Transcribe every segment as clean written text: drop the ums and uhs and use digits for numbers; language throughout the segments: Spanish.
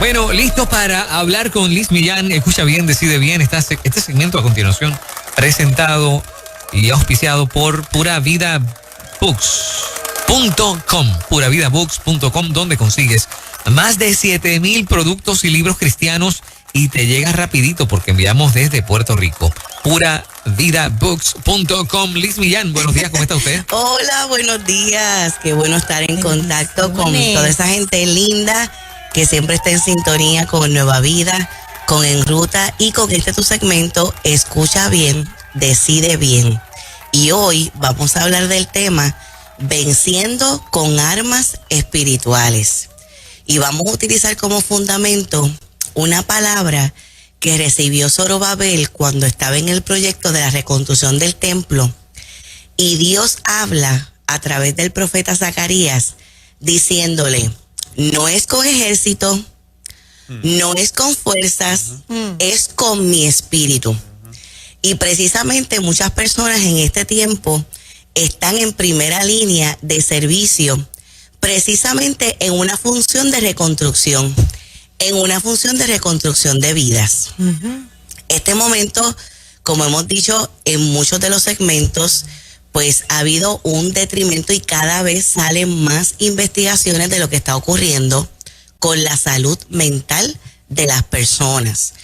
Bueno, listo para hablar con Liz Millán. Escucha bien, decide bien. Este segmento a continuación presentado y auspiciado por puravidabooks.com. Puravidabooks.com, donde consigues más de 7,000 productos y libros cristianos y te llega rapidito porque enviamos desde Puerto Rico. Puravidabooks.com. Liz Millán, buenos días, ¿cómo está usted? Hola, buenos días. Qué bueno estar en contacto con toda esa gente linda que siempre está en sintonía con Nueva Vida, con En Ruta y con tu segmento Escucha Bien, Decide Bien. Y hoy vamos a hablar del tema Venciendo con Armas Espirituales. Y vamos a utilizar como fundamento una palabra que recibió Zorobabel cuando estaba en el proyecto de la reconstrucción del templo. Y Dios habla a través del profeta Zacarías diciéndole: no es con ejército, no es con fuerzas, es con mi espíritu. Y precisamente muchas personas en este tiempo están en primera línea de servicio, precisamente en una función de reconstrucción, en una función de reconstrucción de vidas. Este momento, como hemos dicho en muchos de los segmentos, pues ha habido un detrimento y cada vez salen más investigaciones de lo que está ocurriendo con la salud mental de las personas.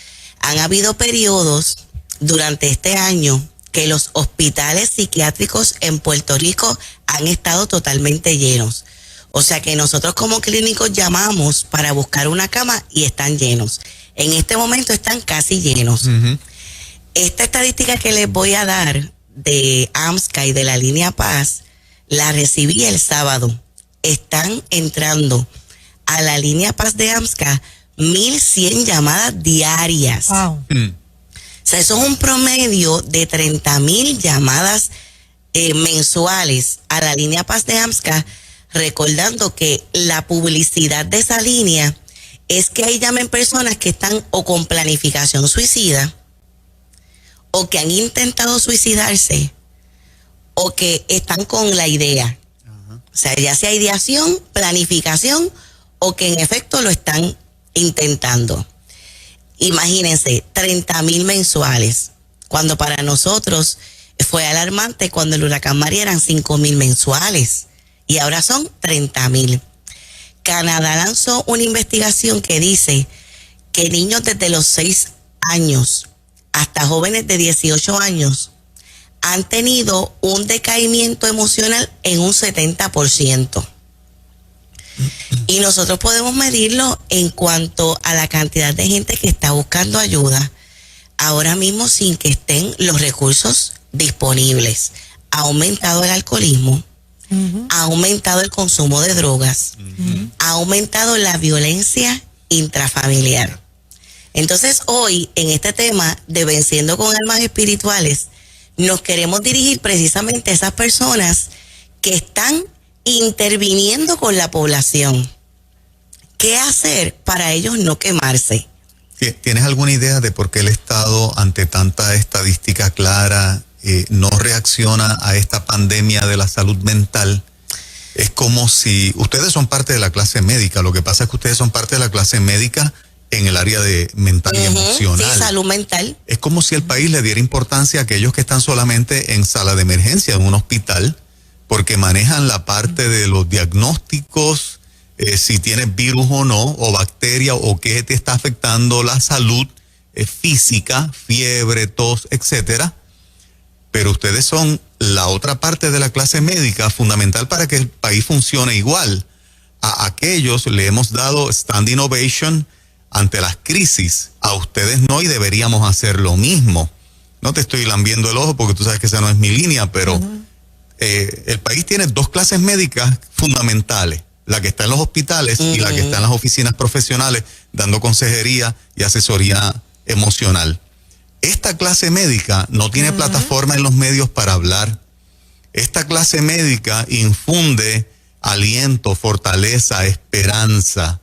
Han habido periodos durante este año que los hospitales psiquiátricos en Puerto Rico han estado totalmente llenos. O sea que nosotros como clínicos llamamos para buscar una cama y están llenos. En este momento están casi llenos. Esta estadística que les voy a dar de AMSCA y de la línea Paz, la recibí el sábado. Están entrando a la línea Paz de AMSCA 1,100 llamadas diarias. Wow. O sea, eso es un promedio de 30,000 llamadas mensuales a la línea Paz de AMSCA, recordando que la publicidad de esa línea es que ahí llamen personas que están o con planificación suicida, o que han intentado suicidarse, o que están con la idea. O sea, ya sea ideación, planificación, o que en efecto lo están intentando. Imagínense, 30,000 mensuales, cuando para nosotros fue alarmante cuando el huracán María eran 5,000 mensuales, y ahora son 30,000. Canadá lanzó una investigación que dice que niños desde los 6 años hasta jóvenes de 18 años han tenido un decaimiento emocional en un 70%. Y nosotros podemos medirlo en cuanto a la cantidad de gente que está buscando ayuda ahora mismo sin que estén los recursos disponibles. Ha aumentado el alcoholismo, ha aumentado el consumo de drogas, ha aumentado la violencia intrafamiliar. Entonces hoy, en este tema de Venciendo con Armas Espirituales, nos queremos dirigir precisamente a esas personas que están interviniendo con la población. ¿Qué hacer para ellos no quemarse? ¿Tienes alguna idea de por qué el Estado, ante tanta estadística clara, no reacciona a esta pandemia de la salud mental? Es como si ustedes son parte de la clase médica. Lo que pasa es que ustedes son parte de la clase médica en el área de mental y emocional. Sí, salud mental. Es como si el país le diera importancia a aquellos que están solamente en sala de emergencia en un hospital, porque manejan la parte de los diagnósticos, si tienes virus o no, o bacteria, o qué te está afectando la salud física, fiebre, tos, etcétera. Pero ustedes son la otra parte de la clase médica, fundamental para que el país funcione igual. A aquellos le hemos dado standing ovation ante las crisis, a ustedes no, y deberíamos hacer lo mismo. No te estoy lambiendo el ojo porque tú sabes que esa no es mi línea, pero el país tiene dos clases médicas fundamentales: la que está en los hospitales y la que está en las oficinas profesionales dando consejería y asesoría emocional. Esta clase médica no tiene plataforma en los medios para hablar. Esta clase médica infunde aliento, fortaleza, esperanza.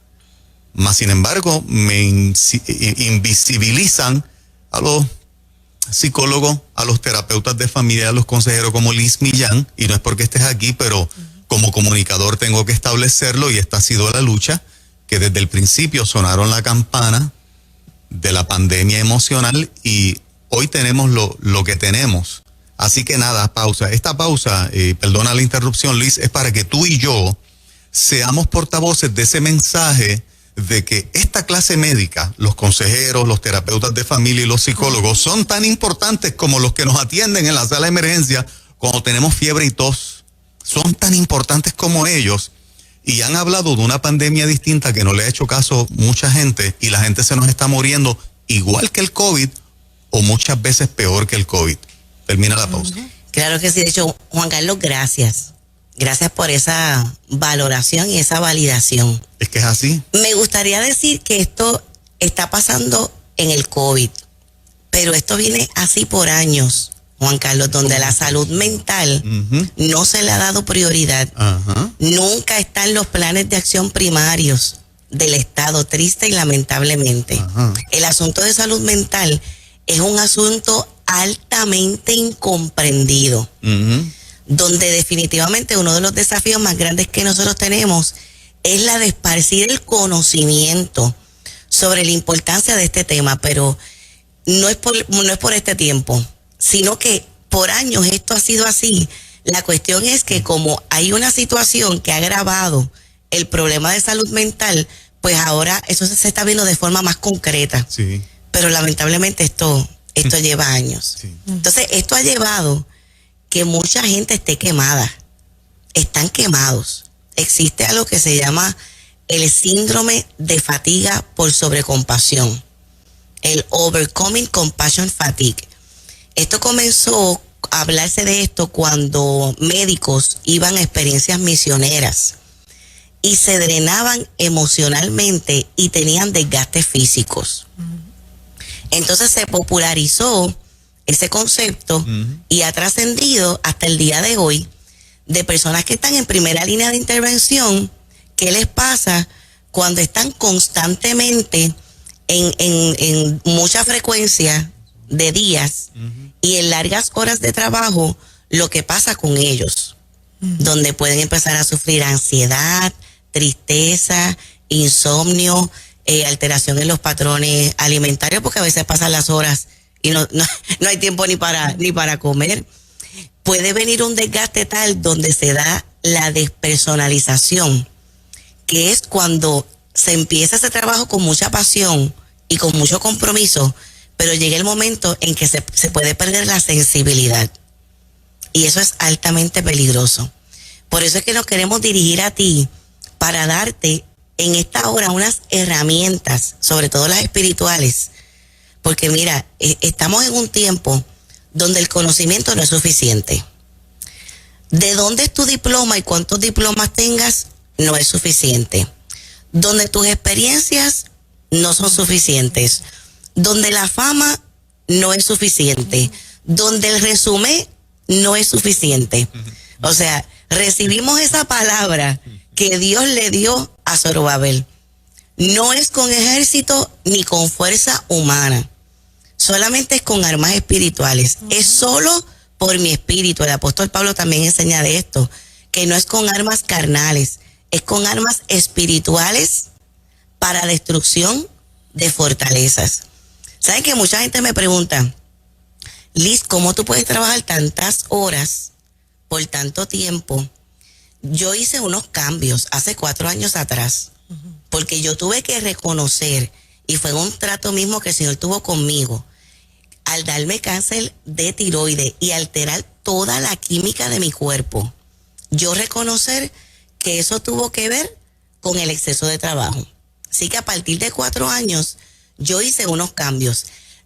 Mas, sin embargo, me invisibilizan a los psicólogos, a los terapeutas de familia, a los consejeros como Liz Millán, y no es porque estés aquí, pero como comunicador tengo que establecerlo, y esta ha sido la lucha que desde el principio sonaron la campana de la pandemia emocional y hoy tenemos lo que tenemos. Así que nada, pausa. Esta pausa, perdona la interrupción, Luis, es para que tú y yo seamos portavoces de ese mensaje de que esta clase médica, los consejeros, los terapeutas de familia y los psicólogos son tan importantes como los que nos atienden en la sala de emergencia cuando tenemos fiebre y tos. Son tan importantes como ellos y han hablado de una pandemia distinta que no le ha hecho caso mucha gente y la gente se nos está muriendo igual que el COVID o muchas veces peor que el COVID. Termina la pausa. Claro que sí. De hecho, Juan Carlos, gracias. Gracias por esa valoración y esa validación. Es que es así. Me gustaría decir que esto está pasando en el COVID, pero esto viene así por años, Juan Carlos, donde la salud mental no se le ha dado prioridad. Nunca está en los planes de acción primarios del Estado, triste y lamentablemente. El asunto de salud mental es un asunto altamente incomprendido. Donde definitivamente uno de los desafíos más grandes que nosotros tenemos es la de esparcir el conocimiento sobre la importancia de este tema, pero no es por este tiempo, sino que por años esto ha sido así. La cuestión es que como hay una situación que ha agravado el problema de salud mental, pues ahora eso se está viendo de forma más concreta. Sí. Pero lamentablemente esto lleva años. Sí. Entonces esto ha llevado que mucha gente esté quemada, están quemados. Existe algo que se llama el síndrome de fatiga por sobrecompasión, el Overcoming Compassion Fatigue. Esto comenzó a hablarse de esto cuando médicos iban a experiencias misioneras y se drenaban emocionalmente y tenían desgastes físicos. Entonces se popularizó ese concepto y ha trascendido hasta el día de hoy de personas que están en primera línea de intervención. ¿Qué les pasa cuando están constantemente en mucha frecuencia de días y en largas horas de trabajo? Lo que pasa con ellos, donde pueden empezar a sufrir ansiedad, tristeza, insomnio, alteración en los patrones alimentarios, porque a veces pasan las horas y no hay tiempo ni para comer. Puede venir un desgaste tal donde se da la despersonalización, que es cuando se empieza ese trabajo con mucha pasión y con mucho compromiso, pero llega el momento en que se puede perder la sensibilidad. Y eso es altamente peligroso. Por eso es que nos queremos dirigir a ti para darte en esta hora unas herramientas, sobre todo las espirituales, porque mira, estamos en un tiempo donde el conocimiento no es suficiente. De dónde es tu diploma y cuántos diplomas tengas no es suficiente. Donde tus experiencias no son suficientes. Donde la fama no es suficiente. Donde el resumen no es suficiente. O sea, recibimos esa palabra que Dios le dio a Zorobabel. No es con ejército ni con fuerza humana. Solamente es con armas espirituales. Es solo por mi espíritu. El apóstol Pablo también enseña de esto, que no es con armas carnales, es con armas espirituales para destrucción de fortalezas. ¿Saben que mucha gente me pregunta, Liz, ¿cómo tú puedes trabajar tantas horas por tanto tiempo? Yo hice unos cambios hace 4 años atrás, porque yo tuve que reconocer, y fue un trato mismo que el Señor tuvo conmigo, al darme cáncer de tiroides y alterar toda la química de mi cuerpo. Yo reconocer que eso tuvo que ver con el exceso de trabajo. Así que a partir de 4 años, yo hice unos cambios.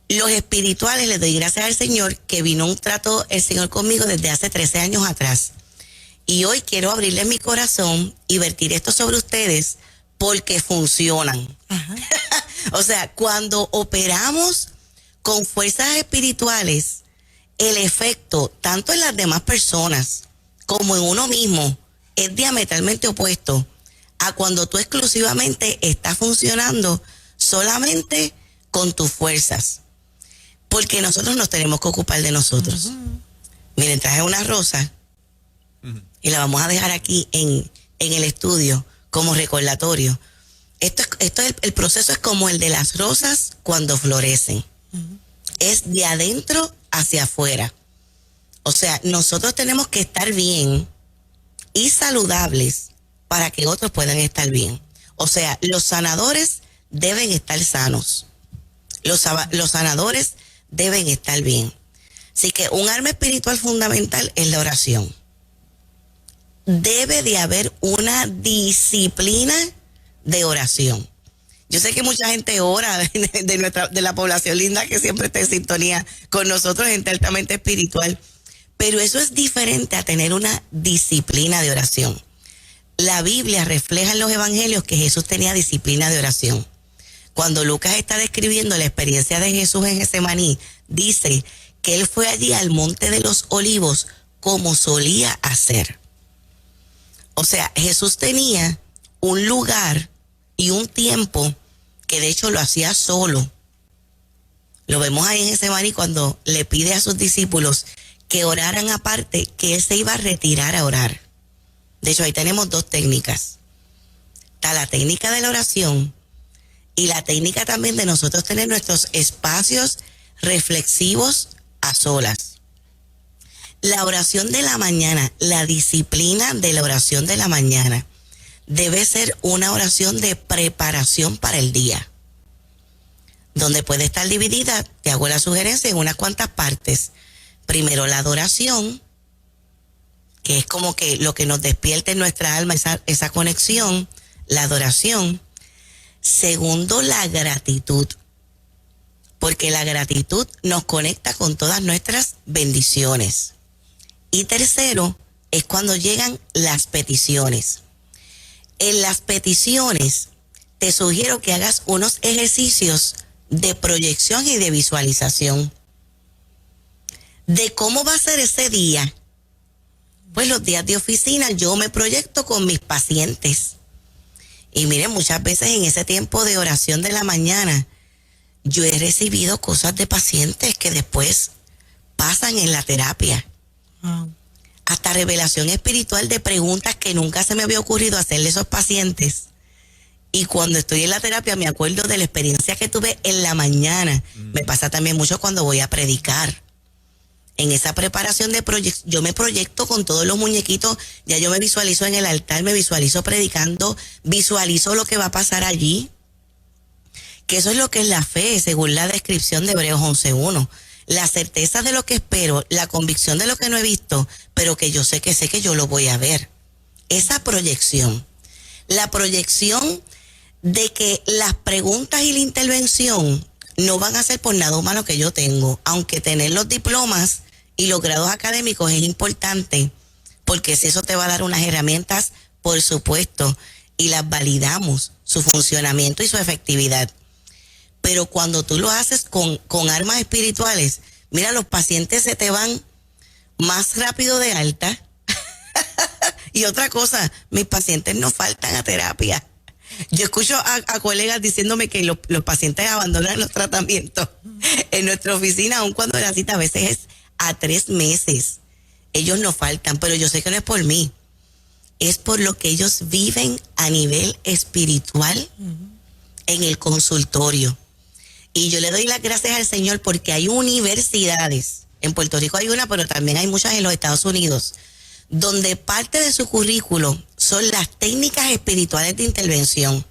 Los espirituales, les doy gracias al Señor, que vino un trato el Señor conmigo desde hace 13 años atrás. Y hoy quiero abrirles mi corazón y vertir esto sobre ustedes porque funcionan. O sea, cuando operamos con fuerzas espirituales, el efecto, tanto en las demás personas como en uno mismo, es diametralmente opuesto a cuando tú exclusivamente estás funcionando solamente con tus fuerzas. Porque nosotros nos tenemos que ocupar de nosotros. Miren, traje una rosa y la vamos a dejar aquí en el estudio como recordatorio El proceso es como el de las rosas cuando florecen. Es de adentro hacia afuera. O sea, nosotros tenemos que estar bien y saludables para que otros puedan estar bien. O sea, los sanadores deben estar sanos. Los sanadores deben estar bien. Así que un arma espiritual fundamental es la oración. Debe de haber una disciplina de oración. Yo sé que mucha gente ora de la población linda que siempre está en sintonía con nosotros, gente altamente espiritual, pero eso es diferente a tener una disciplina de oración. La Biblia refleja en los evangelios que Jesús tenía disciplina de oración. Cuando Lucas está describiendo la experiencia de Jesús en Getsemaní, dice que él fue allí al Monte de los Olivos como solía hacer. O sea, Jesús tenía un lugar y un tiempo que de hecho lo hacía solo. Lo vemos ahí en Getsemaní cuando le pide a sus discípulos que oraran aparte, que él se iba a retirar a orar. De hecho, ahí tenemos dos técnicas. Está la técnica de la oración y la técnica también de nosotros tener nuestros espacios reflexivos a solas. La oración de la mañana, la disciplina de la oración de la mañana debe ser una oración de preparación para el día, donde puede estar dividida, te hago la sugerencia, en unas cuantas partes. Primero la adoración, que es como que lo que nos despierta en nuestra alma, esa conexión, la adoración. Segundo, la gratitud, porque la gratitud nos conecta con todas nuestras bendiciones. Y tercero, es cuando llegan las peticiones. En las peticiones, te sugiero que hagas unos ejercicios de proyección y de visualización de cómo va a ser ese día. Pues los días de oficina yo me proyecto con mis pacientes. Y miren, muchas veces en ese tiempo de oración de la mañana, yo he recibido cosas de pacientes que después pasan en la terapia. Hasta revelación espiritual de preguntas que nunca se me había ocurrido hacerle a esos pacientes. Y cuando estoy en la terapia me acuerdo de la experiencia que tuve en la mañana. Me pasa también mucho cuando voy a predicar. En esa preparación de proyección, yo me proyecto con todos los muñequitos, ya yo me visualizo en el altar, me visualizo predicando, visualizo lo que va a pasar allí. Que eso es lo que es la fe, según la descripción de Hebreos 11:1. La certeza de lo que espero, la convicción de lo que no he visto, pero que yo sé que yo lo voy a ver. Esa proyección. La proyección de que las preguntas y la intervención no van a ser por nada humano que yo tengo, aunque tener los diplomas y los grados académicos es importante, porque si eso te va a dar unas herramientas, por supuesto, y las validamos, su funcionamiento y su efectividad. Pero cuando tú lo haces con armas espirituales, mira, los pacientes se te van más rápido de alta. Y otra cosa, mis pacientes no faltan a terapia. Yo escucho a colegas diciéndome que los pacientes abandonan los tratamientos en nuestra oficina, aun cuando la cita a veces es a 3 meses. Ellos no faltan, pero yo sé que no es por mí. Es por lo que ellos viven a nivel espiritual en el consultorio. Y yo le doy las gracias al Señor porque hay universidades. En Puerto Rico hay una, pero también hay muchas en los Estados Unidos, donde parte de su currículo son las técnicas espirituales de intervención,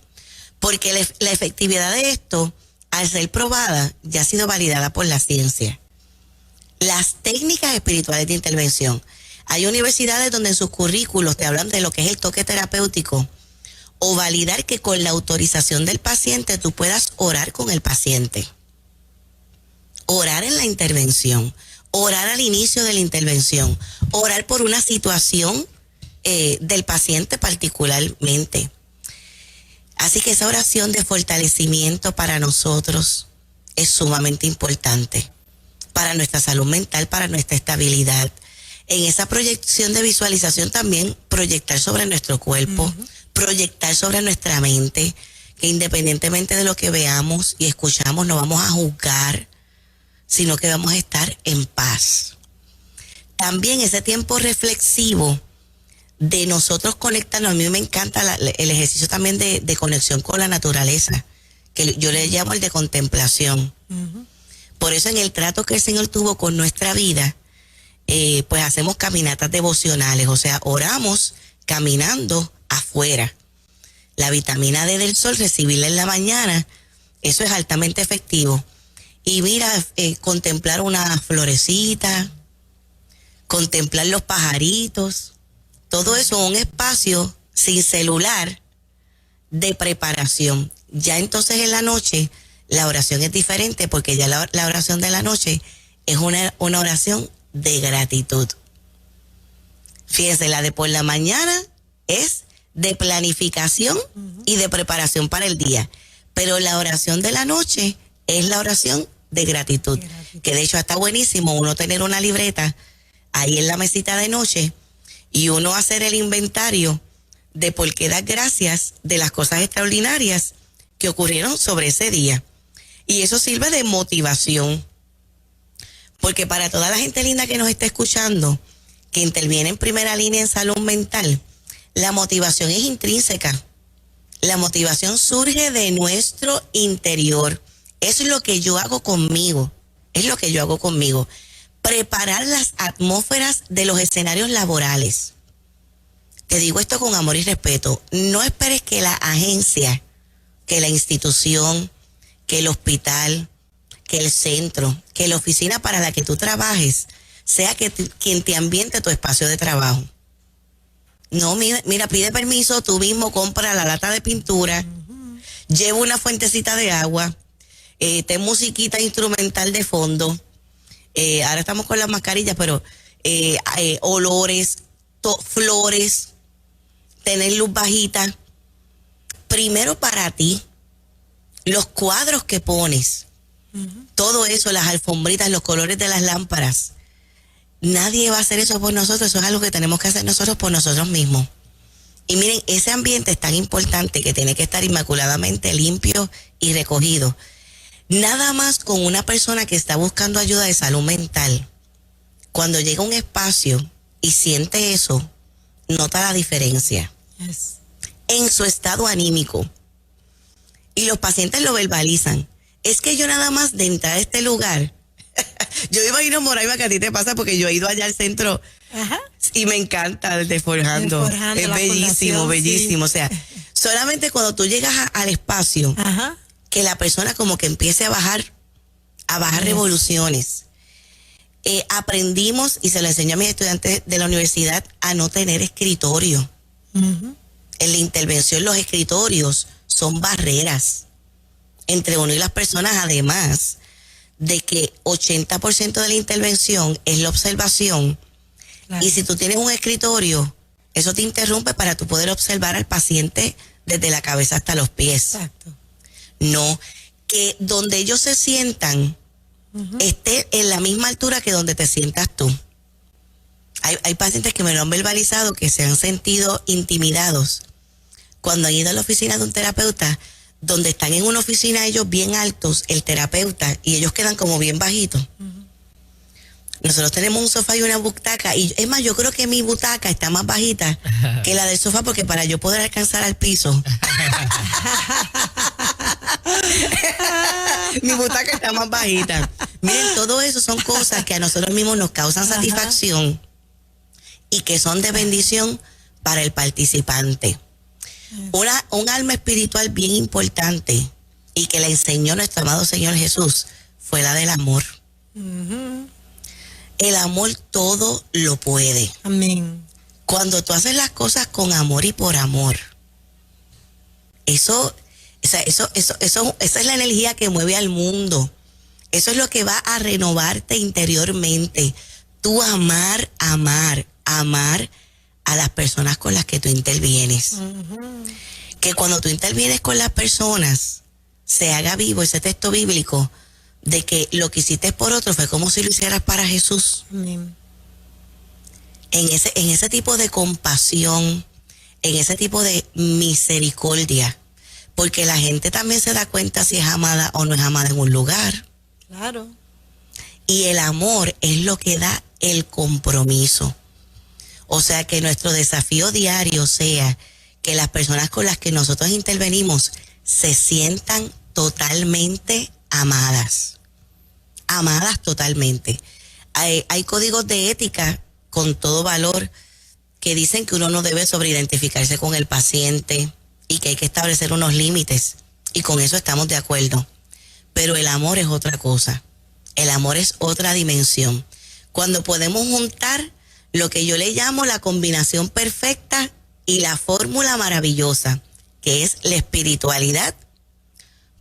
porque la efectividad de esto, al ser probada, ya ha sido validada por la ciencia. Las técnicas espirituales de intervención. Hay universidades donde en sus currículos te hablan de lo que es el toque terapéutico, o validar que con la autorización del paciente tú puedas orar con el paciente. Orar en la intervención, orar al inicio de la intervención, orar por una situación del paciente particularmente. Así que esa oración de fortalecimiento para nosotros es sumamente importante, para nuestra salud mental, para nuestra estabilidad. En esa proyección de visualización también proyectar sobre nuestro cuerpo, proyectar sobre nuestra mente, que independientemente de lo que veamos y escuchamos, no vamos a juzgar, sino que vamos a estar en paz. También ese tiempo reflexivo de nosotros conectarnos. A mí me encanta el ejercicio también de conexión con la naturaleza, que yo le llamo el de contemplación. Por eso en el trato que el Señor tuvo con nuestra vida, pues hacemos caminatas devocionales, o sea, oramos caminando afuera. La vitamina D del sol, recibirla en la mañana, eso es altamente efectivo. Y mira, contemplar una florecita, contemplar los pajaritos, todo eso en un espacio sin celular de preparación. Ya entonces en la noche la oración es diferente, porque ya la oración de la noche es una oración de gratitud. Fíjense, la de por la mañana es de planificación y de preparación para el día, pero la oración de la noche es la oración de gratitud, que de hecho está buenísimo uno tener una libreta ahí en la mesita de noche y uno hacer el inventario de por qué dar gracias de las cosas extraordinarias que ocurrieron sobre ese día. Y eso sirve de motivación, porque para toda la gente linda que nos está escuchando, que interviene en primera línea en salud mental, la motivación es intrínseca. La motivación surge de nuestro interior. Eso es lo que yo hago conmigo. Es lo que yo hago conmigo. Preparar las atmósferas de los escenarios laborales. Te digo esto con amor y respeto. No esperes que la agencia, que la institución, que el hospital, que el centro, que la oficina para la que tú trabajes sea quien te ambiente tu espacio de trabajo. No, mira, pide permiso, tú mismo compra la lata de pintura, lleva una fuentecita de agua, ten musiquita instrumental de fondo. Ahora estamos con las mascarillas, pero olores, flores, tener luz bajita. Primero para ti, los cuadros que pones, todo eso, las alfombritas, los colores de las lámparas. Nadie va a hacer eso por nosotros, eso es algo que tenemos que hacer nosotros por nosotros mismos. Y miren, ese ambiente es tan importante que tiene que estar inmaculadamente limpio y recogido. Nada más con una persona que está buscando ayuda de salud mental, cuando llega a un espacio y siente eso, nota la diferencia en su estado anímico. Y los pacientes lo verbalizan. Es que yo nada más de entrar a este lugar, yo imagino, Moraima, que a ti te pasa, porque yo he ido allá al centro y me encanta el de Forjando. Es bellísimo, bellísimo. Sí. O sea, solamente cuando tú llegas al espacio, que la persona como que empiece a bajar revoluciones. Aprendimos, y se lo enseño a mis estudiantes de la universidad, a no tener escritorio. En la intervención, los escritorios son barreras entre uno y las personas, además de que 80% de la intervención es la observación. Claro. Y si tú tienes un escritorio, eso te interrumpe para tú poder observar al paciente desde la cabeza hasta los pies. Exacto. No, que donde ellos se sientan esté en la misma altura que donde te sientas tú. Hay pacientes que me lo han verbalizado, que se han sentido intimidados cuando han ido a la oficina de un terapeuta, donde están en una oficina ellos bien altos, el terapeuta, y ellos quedan como bien bajitos. Nosotros tenemos un sofá y una butaca, y es más, yo creo que mi butaca está más bajita que la del sofá, porque para yo poder alcanzar al piso mi butaca está más bajita. Miren, todo eso son cosas que a nosotros mismos nos causan satisfacción y que son de bendición para el participante. Un alma espiritual bien importante y que le enseñó nuestro amado Señor Jesús fue la del amor. El amor todo lo puede. Amén. Cuando tú haces las cosas con amor y por amor, esa es la energía que mueve al mundo. Eso es lo que va a renovarte interiormente. Tú amar a las personas con las que tú intervienes. Que cuando tú intervienes con las personas, se haga vivo ese texto bíblico de que lo que hiciste por otro fue como si lo hicieras para Jesús. En ese tipo de compasión, en ese tipo de misericordia, porque la gente también se da cuenta si es amada o no es amada en un lugar. Claro. Y el amor es lo que da el compromiso. O sea que nuestro desafío diario sea que las personas con las que nosotros intervenimos se sientan totalmente amadas. Amadas totalmente. Hay códigos de ética con todo valor que dicen que uno no debe sobreidentificarse con el paciente y que hay que establecer unos límites. Y con eso estamos de acuerdo. Pero el amor es otra cosa. El amor es otra dimensión. Cuando podemos juntar lo que yo le llamo la combinación perfecta y la fórmula maravillosa, que es la espiritualidad,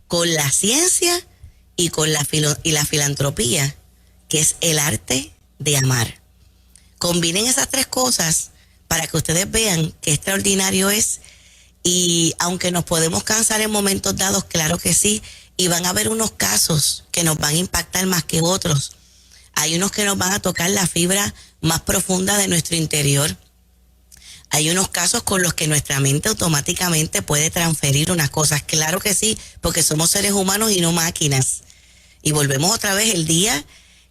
con la ciencia y con la filantropía, que es el arte de amar. Combinen esas tres cosas para que ustedes vean qué extraordinario es. Y aunque nos podemos cansar en momentos dados, claro que sí, y van a haber unos casos que nos van a impactar más que otros. Hay unos que nos van a tocar la fibra más profunda de nuestro interior. Hay unos casos con los que nuestra mente automáticamente puede transferir unas cosas. Claro que sí, porque somos seres humanos y no máquinas. Y volvemos otra vez el día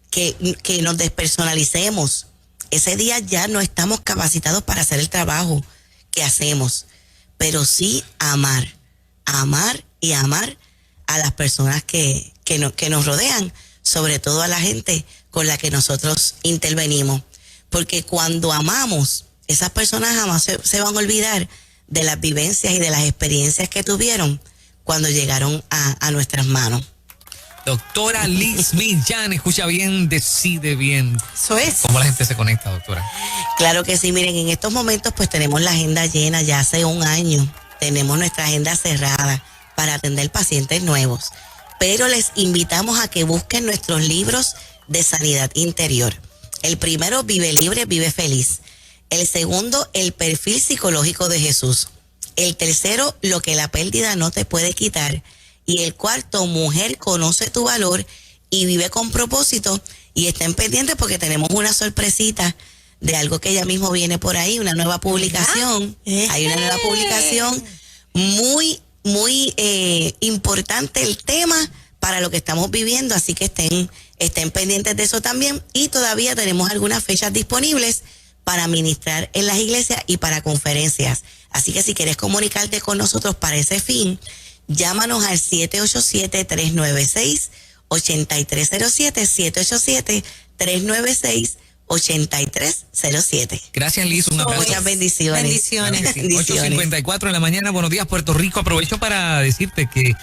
que nos despersonalicemos. Ese día ya no estamos capacitados para hacer el trabajo que hacemos. Pero sí amar y amar a las personas que nos rodean, sobre todo a la gente con la que nosotros intervenimos. Porque cuando amamos, esas personas jamás se van a olvidar de las vivencias y de las experiencias que tuvieron cuando llegaron a nuestras manos. Doctora Liz Millán, escucha bien, decide bien. Eso es. ¿Cómo la gente se conecta, doctora? Claro que sí, miren, en estos momentos pues tenemos la agenda llena, ya hace un año tenemos nuestra agenda cerrada para atender pacientes nuevos, pero les invitamos a que busquen nuestros libros de sanidad interior. El primero, Vive Libre, Vive Feliz. El segundo, El Perfil Psicológico de Jesús. El tercero, Lo que la pérdida no te puede quitar. Y el cuarto, Mujer, conoce tu valor y vive con propósito. Y estén pendientes porque tenemos una sorpresita de algo que ya mismo viene por ahí, una nueva publicación. Hay una nueva publicación muy importante, el tema para lo que estamos viviendo, así que estén pendientes de eso también. Y todavía tenemos algunas fechas disponibles para ministrar en las iglesias y para conferencias. Así que si quieres comunicarte con nosotros para ese fin, llámanos al 787-396-8307, 787-396-8307. Gracias, Liz. Un abrazo. Muchas bendiciones. Bendiciones. Claro que sí. 8:54 de la mañana. Buenos días, Puerto Rico. Aprovecho para decirte que